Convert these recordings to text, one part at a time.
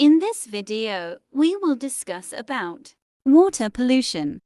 In this video, we will discuss about water pollution.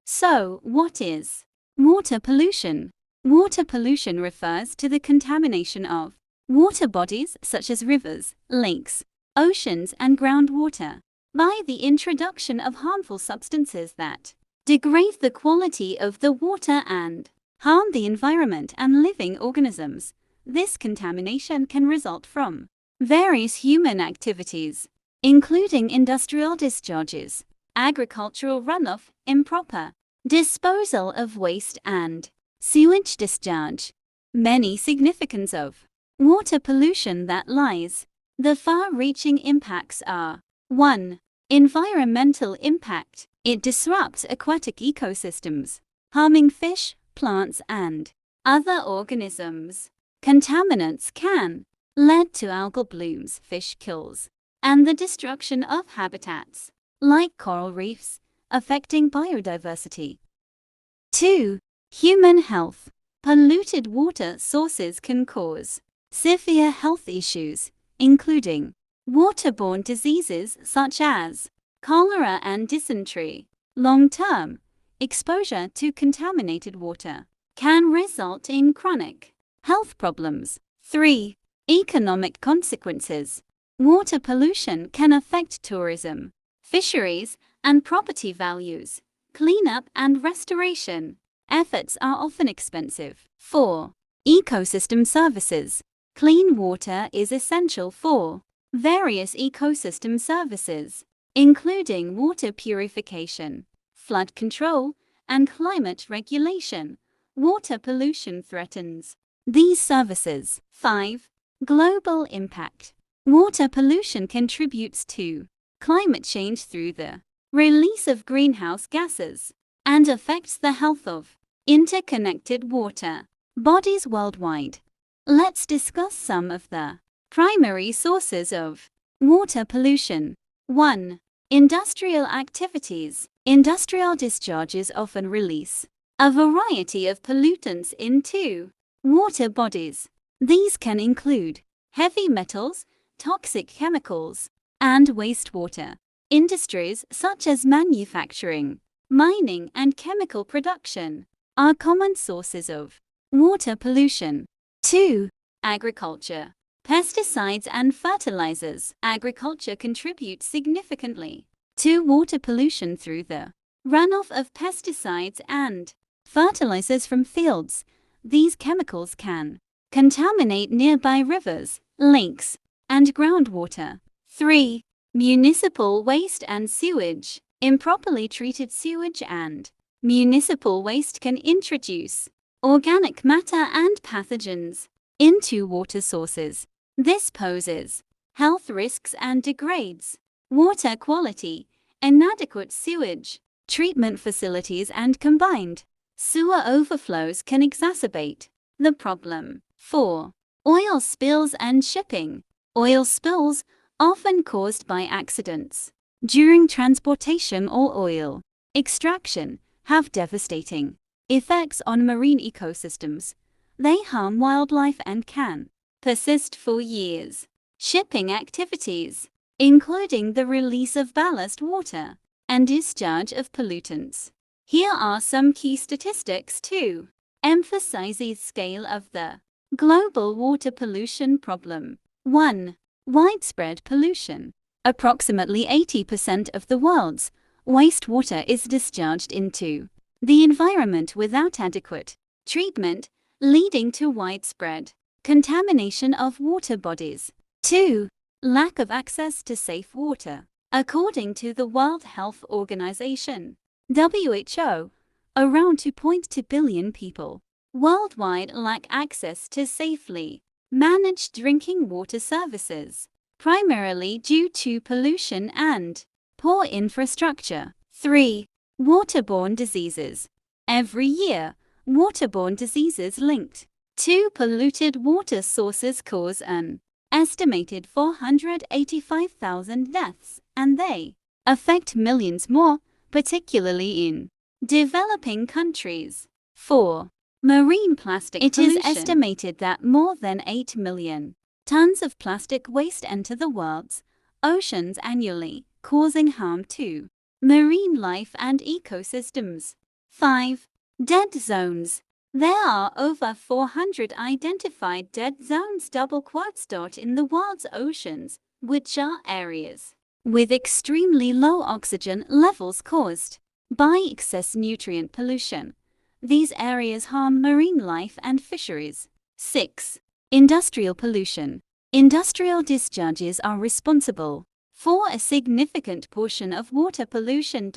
So, what is water pollution? Water pollution refers to the contamination of water bodies such as rivers, lakes, oceans, and groundwater by the introduction of harmful substances that degrade the quality of the water and harm the environment and living organisms. This contamination can result from various human activities, including industrial discharges, agricultural runoff, improper disposal of waste, and sewage discharge. Many significance of water pollution that lies. The far-reaching impacts are 1. Environmental impact. It disrupts aquatic ecosystems, harming fish, plants, and other organisms. Contaminants can lead to algal blooms, fish kills, and the destruction of habitats, like coral reefs, affecting biodiversity. 2. Human health. Polluted water sources can cause severe health issues, including waterborne diseases such as cholera and dysentery. Long-term exposure to contaminated water can result in chronic health problems. 3. Economic consequences. Water pollution can affect tourism, fisheries, and property values. Cleanup and restoration efforts are often expensive. 4. Ecosystem services. Clean water is essential for various ecosystem services, including water purification, flood control, and climate regulation. Water pollution threatens these services. 5. Global impact. Water pollution contributes to climate change through the release of greenhouse gases and affects the health of interconnected water bodies worldwide. Let's discuss some of the primary sources of water pollution. 1. Industrial activities. Industrial discharges often release a variety of pollutants into water bodies. These can include heavy metals, toxic chemicals, and wastewater. Industries such as manufacturing, mining, and chemical production are common sources of water pollution. 2. Agriculture. Pesticides and fertilizers. Agriculture contributes significantly to water pollution through the runoff of pesticides and fertilizers from fields. These chemicals can contaminate nearby rivers, lakes, and groundwater. 3. Municipal waste and sewage. Improperly treated sewage and municipal waste can introduce organic matter and pathogens into water sources. This poses health risks and degrades water quality. Inadequate sewage treatment facilities and combined sewer overflows can exacerbate the problem. 4. Oil spills and shipping. Oil spills, often caused by accidents during transportation or oil extraction, have devastating effects on marine ecosystems. They harm wildlife and can persist for years. Shipping activities, including the release of ballast water and discharge of pollutants. Here are some key statistics to emphasize the scale of the global water pollution problem. 1. Widespread pollution. Approximately 80% of the world's wastewater is discharged into the environment without adequate treatment, leading to widespread contamination of water bodies. 2. Lack of access to safe water. According to the World Health Organization, WHO, around 2.2 billion people worldwide lack access to safely managed drinking water services, primarily due to pollution and poor infrastructure. 3. Waterborne diseases. Every year, waterborne diseases linked to polluted water sources cause an estimated 485,000 deaths, and they affect millions more, particularly in developing countries. 4. Marine plastic pollution. It is estimated that more than 8 million tons of plastic waste enter the world's oceans annually, causing harm to marine life and ecosystems. 5. Dead zones. There are over 400 identified dead zones in the world's oceans, which are areas with extremely low oxygen levels caused by excess nutrient pollution. These areas harm marine life and fisheries. 6. Industrial pollution. Industrial discharges are responsible for a significant portion of water pollution.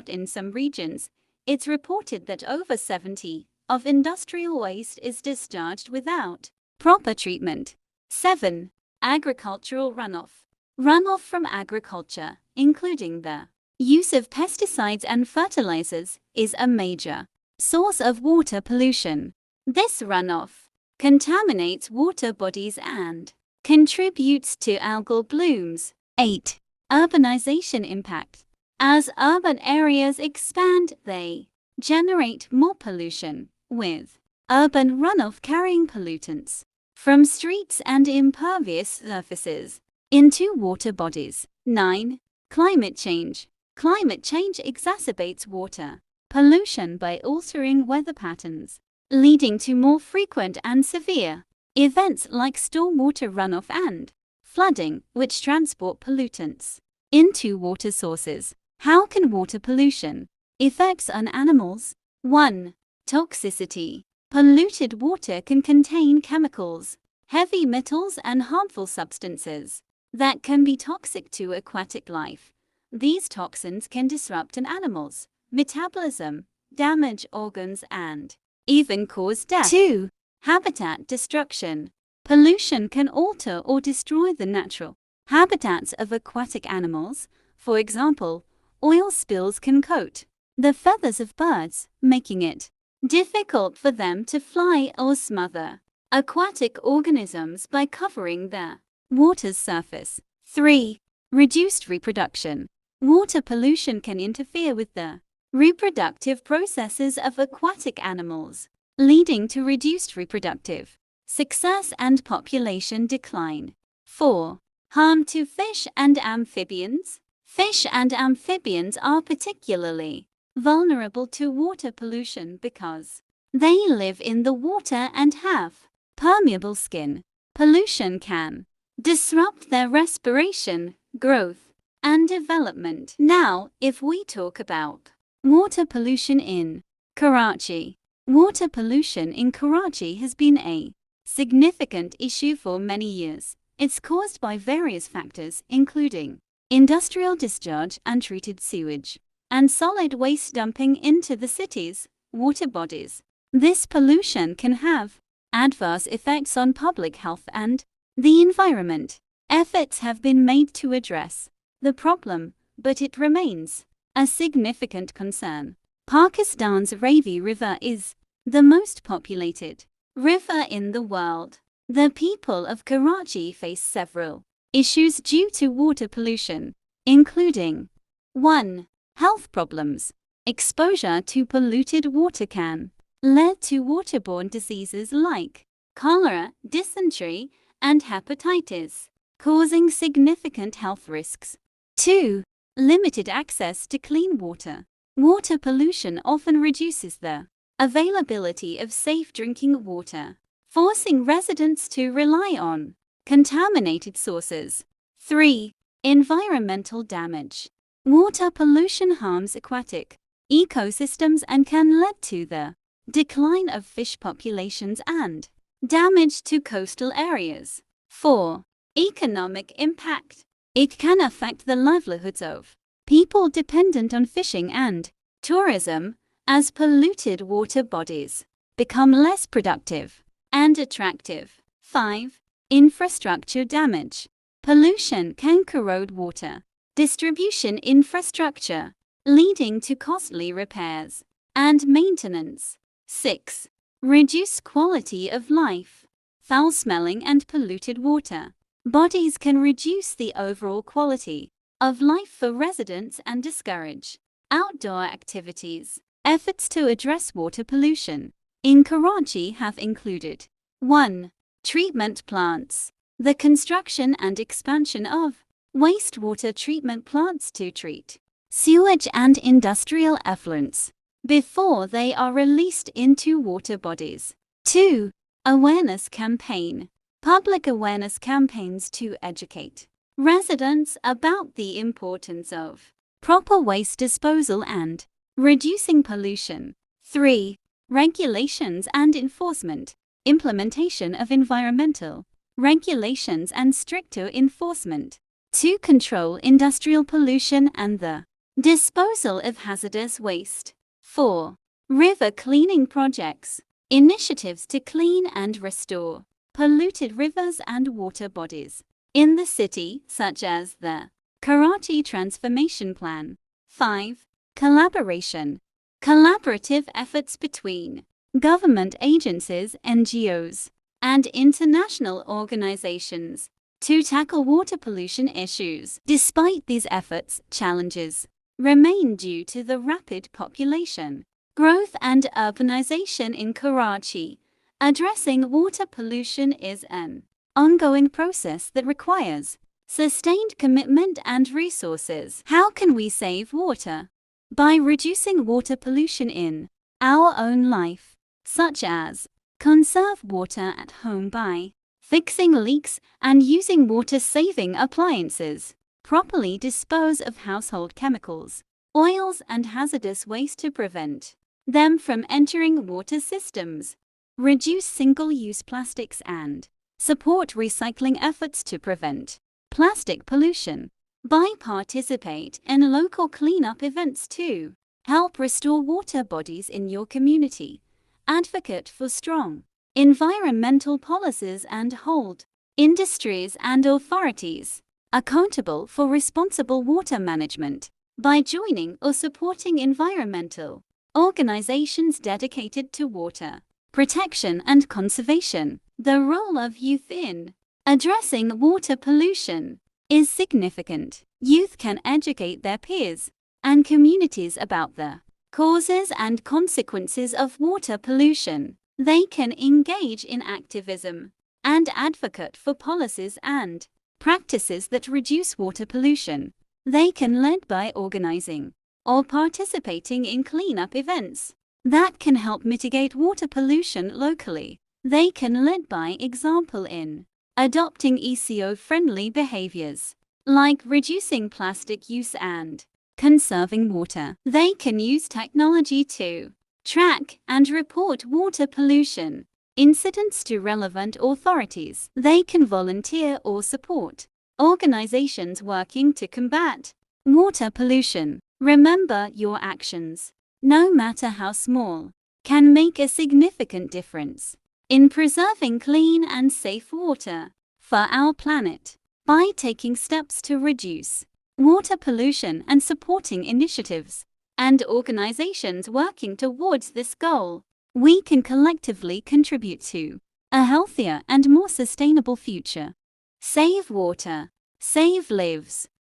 In some regions, it's reported that over 70% of industrial waste is discharged without proper treatment. 7. Agricultural runoff. Runoff from agriculture, including the use of pesticides and fertilizers, is a major source of water pollution. This runoff contaminates water bodies and contributes to algal blooms. 8. Urbanization impact. As urban areas expand, they generate more pollution, with urban runoff carrying pollutants from streets and impervious surfaces into water bodies. 9. Climate change. Climate change exacerbates water pollution by altering weather patterns, leading to more frequent and severe events like stormwater runoff and flooding, which transport pollutants into water sources. How can water pollution effects on animals? 1. Toxicity. Polluted water can contain chemicals, heavy metals, and harmful substances that can be toxic to aquatic life. These toxins can disrupt an animal's metabolism, damage organs, and even cause death. 2. Habitat destruction. Pollution can alter or destroy the natural habitats of aquatic animals. For example, oil spills can coat the feathers of birds, making it difficult for them to fly, or smother aquatic organisms by covering their water's surface. 3. Reduced reproduction. Water pollution can interfere with the reproductive processes of aquatic animals, leading to reduced reproductive success and population decline. 4. Harm to fish and amphibians. Fish and amphibians are particularly vulnerable to water pollution because they live in the water and have permeable skin. Pollution can disrupt their respiration, growth, and development. Now, if we talk about water pollution in Karachi. Water pollution in Karachi has been a significant issue for many years. It's caused by various factors, including industrial discharge, untreated sewage, and solid waste dumping into the city's water bodies. This pollution can have adverse effects on public health and the environment. Efforts have been made to address the problem, but it remains a significant concern. Pakistan's Ravi River is the most populated river in the world. The people of Karachi face several issues due to water pollution, including 1. Health problems. Exposure to polluted water can lead to waterborne diseases like cholera, dysentery, and hepatitis, causing significant health risks. 2. Limited access to clean water. Water pollution often reduces the availability of safe drinking water, forcing residents to rely on contaminated sources. 3. Environmental damage. Water pollution harms aquatic ecosystems and can lead to the decline of fish populations and damage to coastal areas. 4. Economic impact. It can affect the livelihoods of people dependent on fishing and tourism, as polluted water bodies become less productive and attractive. 5. Infrastructure damage. Pollution can corrode water distribution infrastructure, leading to costly repairs and maintenance. 6. Reduced quality of life. Foul-smelling and polluted water bodies can reduce the overall quality of life for residents and discourage outdoor activities. Efforts to address water pollution in Karachi have included 1. Treatment plants. The construction and expansion of wastewater treatment plants to treat sewage and industrial effluents before they are released into water bodies. 2. Awareness campaign. Public awareness campaigns to educate residents about the importance of proper waste disposal and reducing pollution. 3. Regulations and enforcement. Implementation of environmental regulations and stricter enforcement to control industrial pollution and the disposal of hazardous waste. 4. River cleaning projects. Initiatives to clean and restore polluted rivers and water bodies in the city, such as the Karachi Transformation Plan. 5. Collaboration. Collaborative efforts between government agencies, NGOs, and international organizations to tackle water pollution issues. Despite these efforts, challenges remain due to the rapid population growth and urbanization in Karachi. Addressing water pollution is an ongoing process that requires sustained commitment and resources. How can we save water? By reducing water pollution in our own life, such as conserve water at home by fixing leaks and using water-saving appliances, properly dispose of household chemicals, oils and hazardous waste to prevent them from entering water systems, reduce single-use plastics and support recycling efforts to prevent plastic pollution. By participate in local cleanup events to help restore water bodies in your community. Advocate for strong environmental policies and hold industries and authorities accountable for responsible water management by joining or supporting environmental organizations dedicated to water protection and conservation. The role of youth in addressing water pollution is significant. Youth can educate their peers and communities about the causes and consequences of water pollution. They can engage in activism and advocate for policies and practices that reduce water pollution. They can lead by organizing or participating in cleanup events that can help mitigate water pollution locally. They can lead by example in adopting eco-friendly behaviors, like reducing plastic use and conserving water. They can use technology to track and report water pollution incidents to relevant authorities. They can volunteer or support organizations working to combat water pollution. Remember, your actions, no matter how small, can make a significant difference in preserving clean and safe water for our planet. By taking steps to reduce water pollution and supporting initiatives and organizations working towards this goal, we can collectively contribute to a healthier and more sustainable future. Save water, save lives.